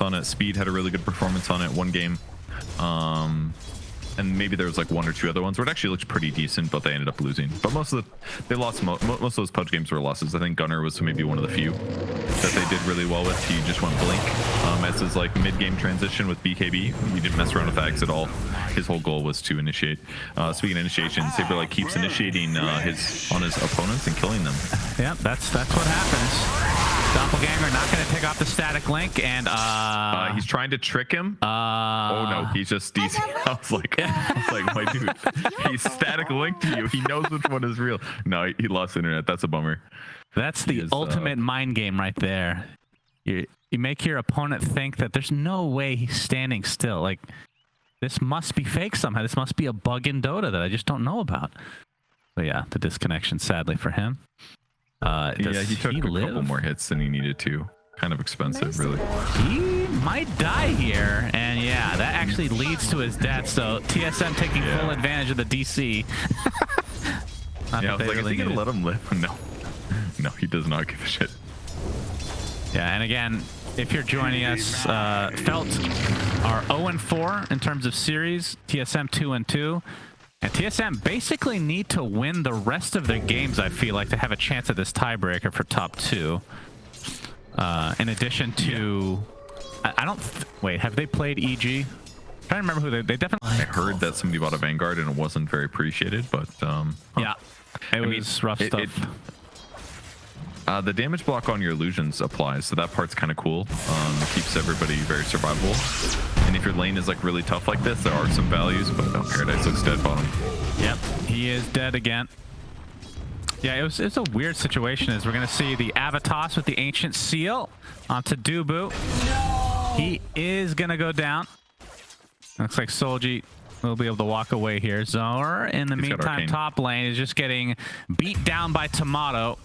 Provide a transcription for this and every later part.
on it. Speed had a really good performance on it one game. And maybe there was like one or two other ones where it actually looked pretty decent, but they ended up losing. But most of those Pudge games were losses. I think Gunner was maybe one of the few that they did really well with. He just went blink. As his like mid-game transition with BKB, he didn't mess around with Ags at all. His whole goal was to initiate. Speaking of initiation, SabeRLighT keeps initiating on his opponents and killing them. Yep, that's what happens. Doppelganger not going to take off the static link, and he's trying to trick him. Oh no, he's just DC. I was like, my dude, he's static linked to you. He knows which one is real. No, he lost internet. That's a bummer. That's the ultimate mind game right there. You make your opponent think that there's no way he's standing still. Like, this must be fake somehow. This must be a bug in Dota that I just don't know about. But yeah, the disconnection, sadly for him. Yeah, he took a couple more hits than he needed to. Kind of expensive, really. He might die here, and yeah, that actually leads to his death. So TSM taking full advantage of the DC. Yeah, I was like, is he gonna let him live? No, no, he does not give a shit. Yeah, and again, if you're joining us, Felt are 0-4 in terms of series. TSM 2-2. And TSM basically need to win the rest of their games, I feel like, to have a chance at this tiebreaker for top 2. In addition to... I don't... Wait, have they played EG? I'm trying to remember who they definitely... I heard that somebody bought a Vanguard and it wasn't very appreciated, but... yeah, it was rough stuff. The damage block on your illusions applies, so that part's kind of cool. Keeps everybody very survivable. And if your lane is like really tough like this, there are some values, but Paradise looks dead bottom. Yep, he is dead again. Yeah, it's a weird situation as we're going to see the Avatos with the Ancient Seal onto DuBu. No! He is going to go down. Looks like Solji will be able to walk away here. Zore, in the meantime, top lane is just getting beat down by Timado.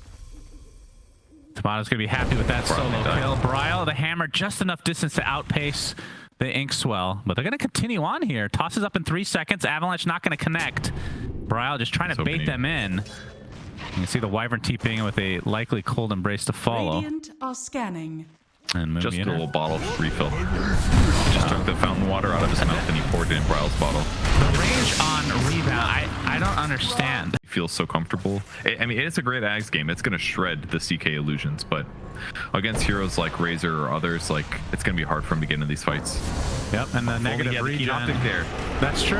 Timado's going to be happy with that solo kill. Bryle, the hammer, just enough distance to outpace the Inkswell. But they're going to continue on here. Tosses up in 3 seconds. Avalanche not going to connect. Bryle just trying to bait them in. You can see the Wevern TPing with a likely cold embrace to follow. Radiant are scanning. And just a little bottle refill. Just took the fountain water out of his mouth and he poured it in Bryle's bottle. The range on rebound, I don't understand. He feels so comfortable. I mean, it's a great Ags game. It's going to shred the CK illusions, but against heroes like Razor or others, like, it's going to be hard for him to get into these fights. Yep, and the negative regen. There. That's true.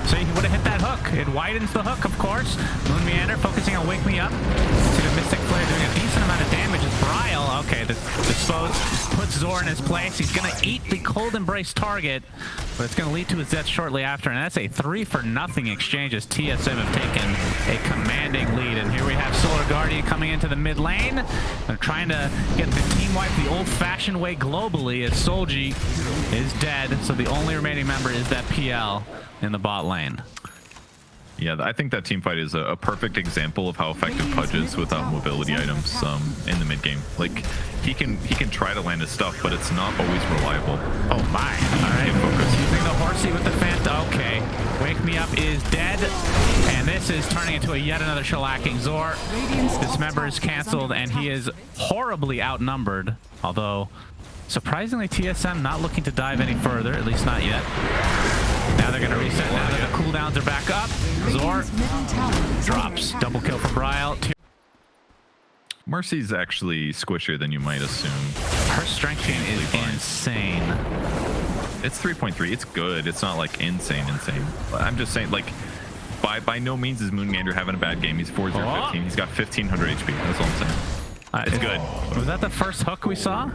So he would have hit that hook. It widens the hook, of course. MoonMeander focusing on Wake Me Up. See the Mystic Flare doing a decent amount of damage as Bryle. Okay, the dispose puts Zore in his place. He's going to eat the cold embrace target, but it's going to lead to his death shortly after. And that's a 3-for-0 exchange as TSM have taken a commanding lead. And here we have Solar Guardian coming into the mid lane. They're trying to get the team wipe the old-fashioned way globally as Solji is dead. So the only remaining member is that PL in the bot lane. Yeah, I think that team fight is a perfect example of how effective Pudge is without mobility items in the mid game. Like, he can try to land his stuff, but it's not always reliable. Oh my! All right, using the horsey with the Fanta. Okay, Wake Me Up is dead, and this is turning into yet another shellacking. Zore, this member is canceled, and he is horribly outnumbered. Although, surprisingly, TSM not looking to dive any further, at least not yet. Now they're going to reset now that the cooldowns are back up. Zore drops. Double kill for Bryle. Mercy's actually squishier than you might assume. Her strength gain is insane. It's 3.3. It's good. It's not like insane. But I'm just saying, like, by no means is MoonMeander having a bad game. He's 4-0-15. He's got 1500 HP. That's all I'm saying. It's good. Was that the first hook we saw?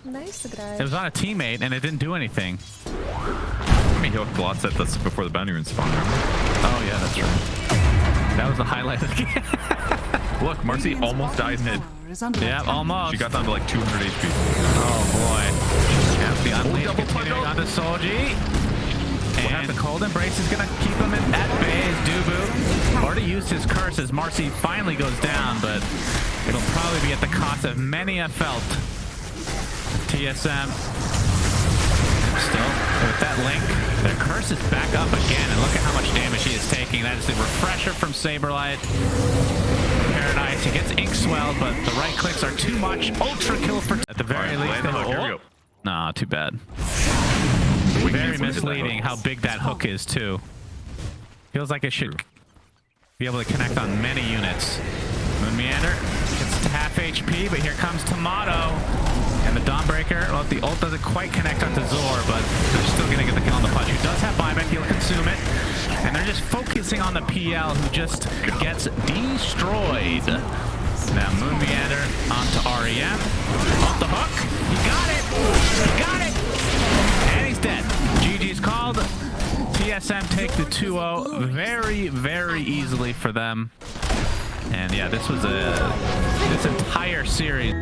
Nice guy. It was on a teammate and it didn't do anything. I mean, he hooked lots at this before the bounty rune spawned. Oh yeah, that's right. That was the highlight of the game. Look, Marcy almost died mid. Yeah, almost. She got down to like 200 HP. Oh boy. Yeah, the unleash continuing onto Solji. And Cold Embrace is going to keep him at bay as DuBu already used his curse as Marcy finally goes down, but it'll probably be at the cost of many a Felt. TSM still with that link. Their curse is back up again, and look at how much damage he is taking. That is the refresher from SabeRLighT. Paradise, he gets ink swelled, but the right clicks are too much. Ultra kill for at the very least. Nah, too bad. We Very can't hit that misleading hook. how big that hook is too. Feels like it should be able to connect on many units. MoonMeander gets to half HP, but here comes Timado. And the Dawnbreaker, well, the ult doesn't quite connect onto Zore, but they're still going to get the kill on the punch. Who does have buyback, he'll consume it. And they're just focusing on the PL, who just gets destroyed. Now MoonMeander onto REM. Off the hook. He got it! He got it! And he's dead. GG's called. TSM take the 2-0 very, very easily for them. And yeah, this was this entire series.